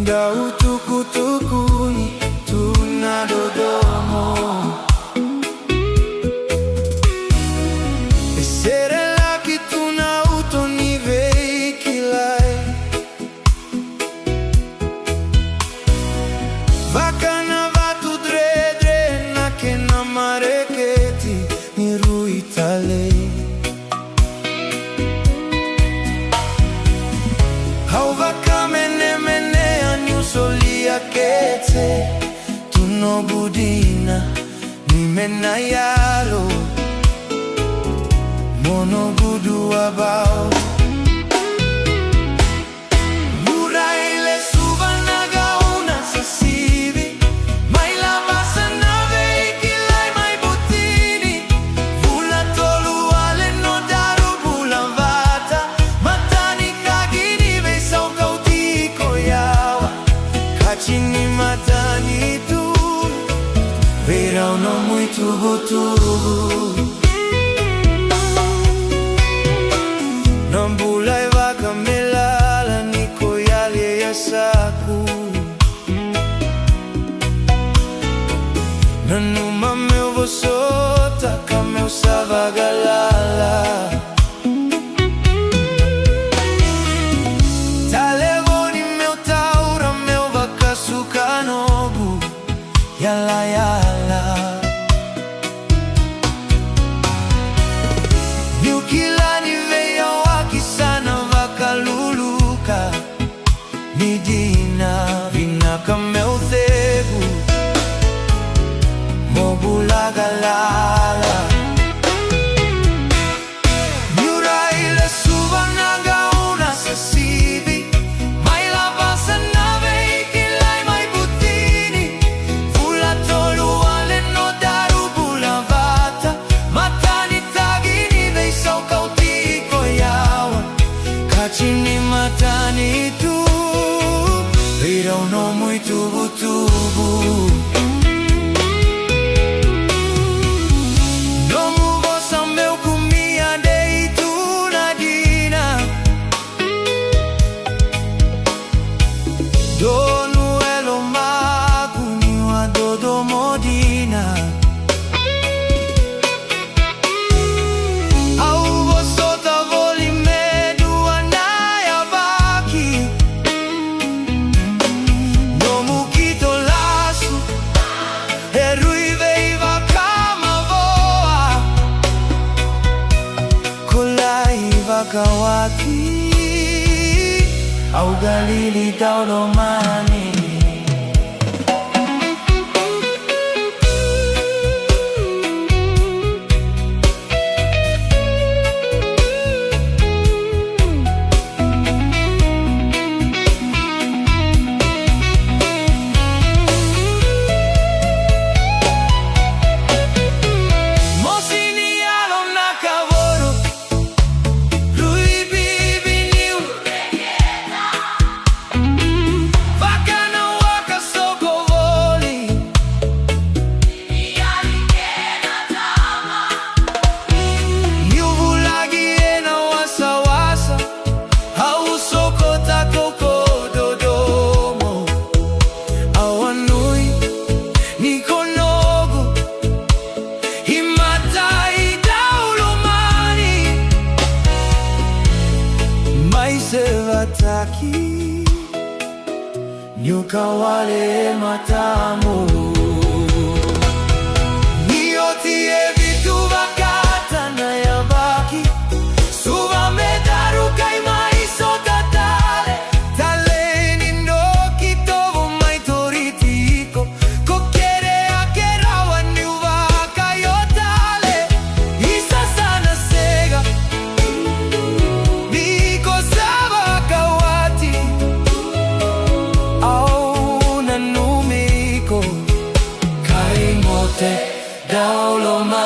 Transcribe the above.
Dau Tukuni tuna Dodomo. Essere laki tuna utoni veikilai. Vakana vatu dredre na kena mareketi ni ruitalei. Hauvaka mene solia kete tuno budina ni menayaro mono budu abao muraile Suva nagauna sasivi mai Labasa nave ikilai mai butini vula tolu ale no daru bulavata matani kagini vesau kautiko yawa chini matani tu verão não muito butubu nambula vaka melala niko yale ya saku nanuma meu vosota kameu savagalala yala yala Niukilani veya waki sana vakaluluka Nidina vinaka meuthegu mobulagalala Niuraile Suva nagauna sasivi mai Labasa nave ikilai mai butini vula tolu ale no daru bulavata matani tagini veisau kautiko yawa kachini matani tu virão no muito butubu nomu vossa meu kumia deitu nadina donu elo maguni wa Dodomo dina au vosota voli medu anaya baki nomu kito lasu erui veiva kama voa kolai vakawaki au galili tauromani taki nyuka wale matamu niotie vitu vakata na yabaki Suva medaruka imaiso tatale taleni no kitovo mai toritiko kokere akerawa ni uvaka yotale isa sana sega niko sava kawati au nanumiko kaimote dauloma